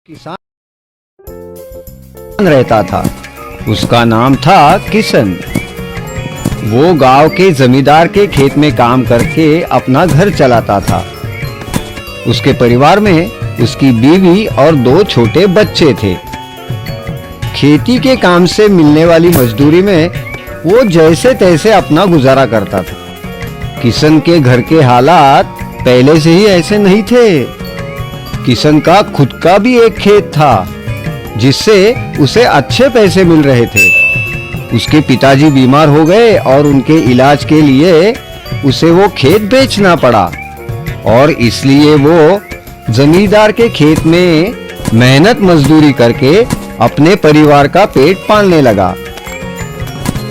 किसान रहता था। उसका नाम था किशन। वो गांव के जमींदार के खेत में काम करके अपना घर चलाता था। उसके परिवार में उसकी बीवी और 2 छोटे बच्चे थे। खेती के काम से मिलने वाली मजदूरी में वो जैसे तैसे अपना गुजारा करता था। किशन के घर के हालात पहले से ही ऐसे नहीं थे। किशन का खुद का भी एक खेत था जिससे उसे अच्छे पैसे मिल रहे थे। उसके पिताजी बीमार हो गए और उनके इलाज के लिए उसे वो खेत बेचना पड़ा और इसलिए वो जमींदार के खेत में मेहनत मजदूरी करके अपने परिवार का पेट पालने लगा।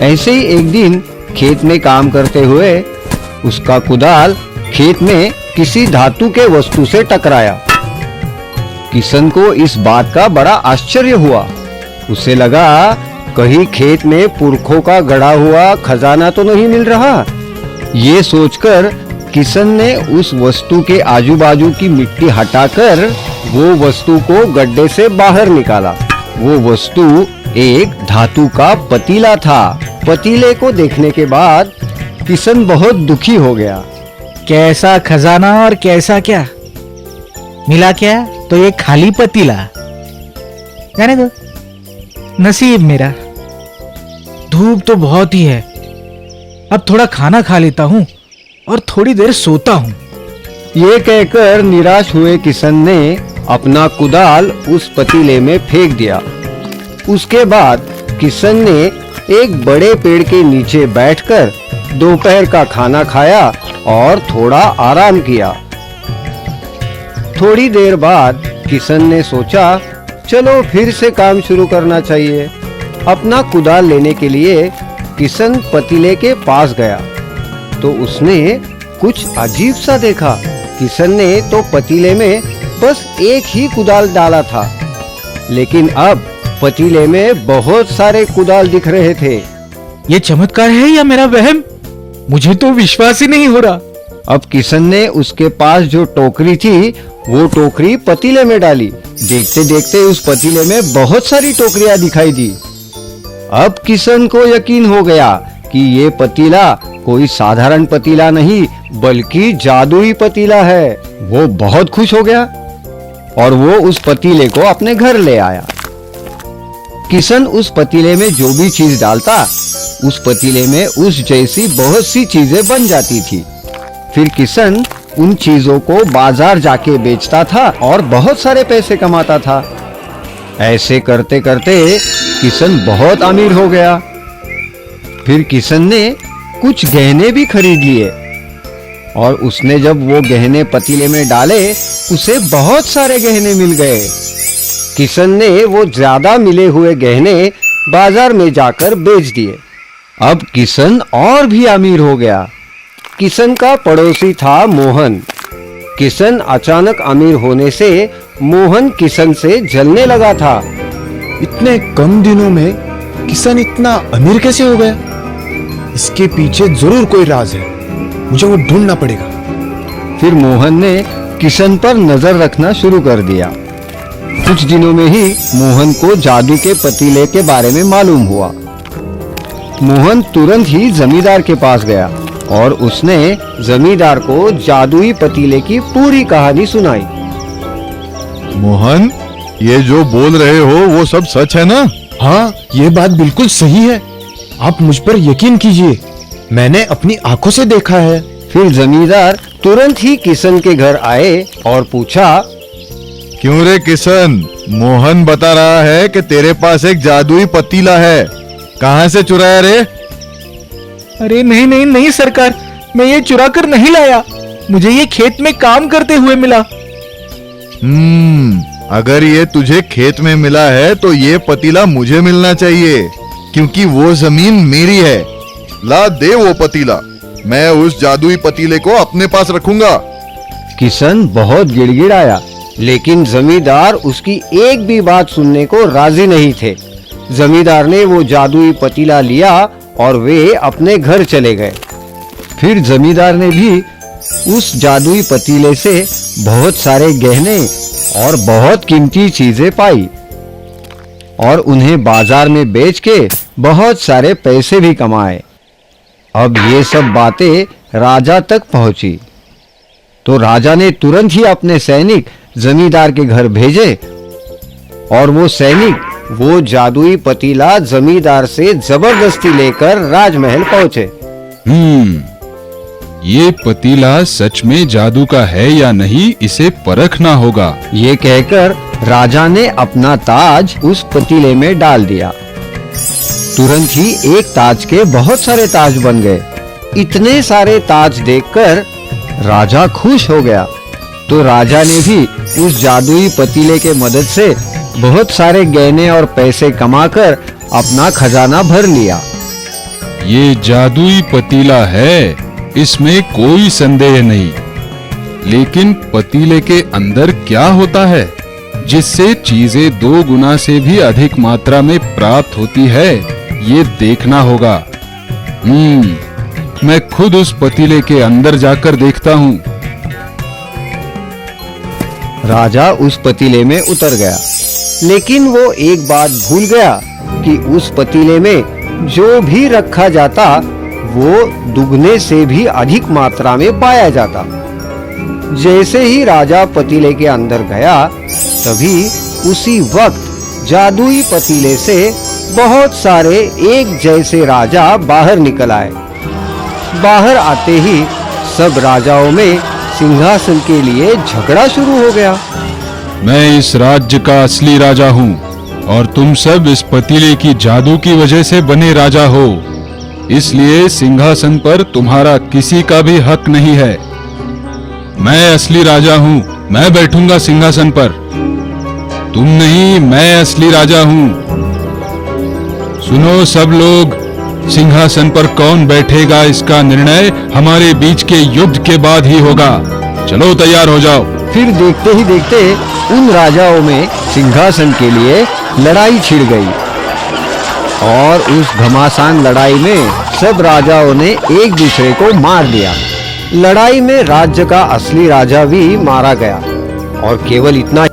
ऐसे ही एक दिन खेत में काम करते हुए उसका कुदाल खेत में किसी धातु के वस्तु से टकराया। किशन को इस बात का बड़ा आश्चर्य हुआ। उसे लगा कहीं खेत में पुरखों का गड़ा हुआ खजाना तो नहीं मिल रहा। ये सोचकर किशन ने उस वस्तु के आजू बाजू की मिट्टी हटाकर वो वस्तु को गड्ढे से बाहर निकाला। वो वस्तु एक धातु का पतीला था। पतीले को देखने के बाद किशन बहुत दुखी हो गया। कैसा खजाना और कैसा क्या मिला, क्या तो ये खाली पतीला। जाने दो, नसीब मेरा। धूप तो बहुत ही है। अब थोड़ा खाना खा लेता हूँ और थोड़ी देर सोता हूँ। ये कहकर निराश हुए किशन ने अपना कुदाल उस पतीले में फेंक दिया। उसके बाद किशन ने एक बड़े पेड़ के नीचे बैठकर दोपहर का खाना खाया और थोड़ा आराम किया। थोड़ी देर बाद किशन ने सोचा, चलो फिर से काम शुरू करना चाहिए। अपना कुदाल लेने के लिए किशन पतीले के पास गया तो उसने कुछ अजीब सा देखा। किशन ने तो पतीले में बस एक ही कुदाल डाला था, लेकिन अब पतीले में बहुत सारे कुदाल दिख रहे थे। ये चमत्कार है या मेरा वहम? मुझे तो विश्वास ही नहीं हो रहा। अब किशन ने उसके पास जो टोकरी थी वो टोकरी पतीले में डाली। देखते देखते उस पतीले में बहुत सारी टोकरियां दिखाई दी। अब किशन को यकीन हो गया कि ये पतीला कोई साधारण पतीला नहीं बल्कि जादुई पतीला है। वो बहुत खुश हो गया और वो उस पतीले को अपने घर ले आया। किशन उस पतीले में जो भी चीज डालता उस पतीले में उस जैसी बहुत सी चीजें बन जाती थी। फिर किशन उन चीजों को बाजार जाके बेचता था और बहुत सारे पैसे कमाता था। ऐसे करते करते किशन बहुत अमीर हो गया। फिर किशन ने कुछ गहने भी खरीद लिए और उसने जब वो गहने पतीले में डाले उसे बहुत सारे गहने मिल गए। किशन ने वो ज्यादा मिले हुए गहने बाजार में जाकर बेच दिए। अब किशन और भी अमीर हो गया। किशन का पड़ोसी था मोहन। किशन अचानक अमीर होने से मोहन किशन से जलने लगा था। इतने कम दिनों में किशन इतना अमीर कैसे हो गया? इसके पीछे जरूर कोई राज है, मुझे वो ढूंढना पड़ेगा। फिर मोहन ने किशन पर नजर रखना शुरू कर दिया। कुछ दिनों में ही मोहन को जादू के पतीले के बारे में मालूम हुआ। मोहन तुरंत ही जमींदार के पास गया और उसने जमींदार को जादुई पतीले की पूरी कहानी सुनाई। मोहन, ये जो बोल रहे हो वो सब सच है ना? हाँ, ये बात बिल्कुल सही है। आप मुझ पर यकीन कीजिए, मैंने अपनी आंखों से देखा है। फिर जमींदार तुरंत ही किशन के घर आए और पूछा, क्यों रे किशन, मोहन बता रहा है कि तेरे पास एक जादुई पतीला है, कहाँ से चुराया रे? अरे नहीं नहीं नहीं सरकार, मैं ये चुरा कर नहीं लाया। मुझे ये खेत में काम करते हुए मिला। अगर ये तुझे खेत में मिला है तो ये पतीला मुझे मिलना चाहिए, क्योंकि वो जमीन मेरी है। ला दे वो पतीला, मैं उस जादुई पतीले को अपने पास रखूंगा। किशन बहुत गिड़गिड़ाया, लेकिन जमींदार उसकी एक भी बात सुनने को राजी नहीं थे। जमींदार ने वो जादुई पतीला लिया और वे अपने घर चले गए। फिर जमींदार ने भी उस जादुई पतीले से बहुत सारे गहने और बहुत कीमती चीजें पाई और उन्हें बाजार में बेच के बहुत सारे पैसे भी कमाए। अब ये सब बातें राजा तक पहुंची तो राजा ने तुरंत ही अपने सैनिक जमींदार के घर भेजे और वो सैनिक वो जादुई पतीला जमींदार से जबरदस्ती लेकर राजमहल पहुंचे। ये पतीला सच में जादू का है या नहीं, इसे परखना होगा। ये कहकर राजा ने अपना ताज उस पतीले में डाल दिया। तुरंत ही एक ताज के बहुत सारे ताज बन गए। इतने सारे ताज देखकर राजा खुश हो गया। तो राजा ने भी उस जादुई पतीले के मदद से बहुत सारे गहने और पैसे कमाकर अपना खजाना भर लिया। ये जादुई पतीला है, इसमें कोई संदेह नहीं। लेकिन पतीले के अंदर क्या होता है जिससे चीजें 2 गुना से भी अधिक मात्रा में प्राप्त होती है, ये देखना होगा। मैं खुद उस पतीले के अंदर जाकर देखता हूँ। राजा उस पतीले में उतर गया, लेकिन वो एक बात भूल गया कि उस पतीले में जो भी रखा जाता वो दुगने से भी अधिक मात्रा में पाया जाता। जैसे ही राजा पतीले के अंदर गया, तभी उसी वक्त जादुई पतीले से बहुत सारे एक जैसे राजा बाहर निकल आए। बाहर आते ही सब राजाओं में सिंहासन के लिए झगड़ा शुरू हो गया। मैं इस राज्य का असली राजा हूँ और तुम सब इस पतीले की जादू की वजह से बने राजा हो, इसलिए सिंहासन पर तुम्हारा किसी का भी हक नहीं है। मैं असली राजा हूँ, मैं बैठूंगा सिंहासन पर। तुम नहीं, मैं असली राजा हूँ। सुनो सब लोग, सिंहासन पर कौन बैठेगा इसका निर्णय हमारे बीच के युद्ध के बाद ही होगा। चलो तैयार हो जाओ। फिर देखते ही देखते उन राजाओं में सिंहासन के लिए लड़ाई छिड़ गई और उस घमासान लड़ाई में सब राजाओं ने एक दूसरे को मार दिया। लड़ाई में राज्य का असली राजा भी मारा गया और केवल इतना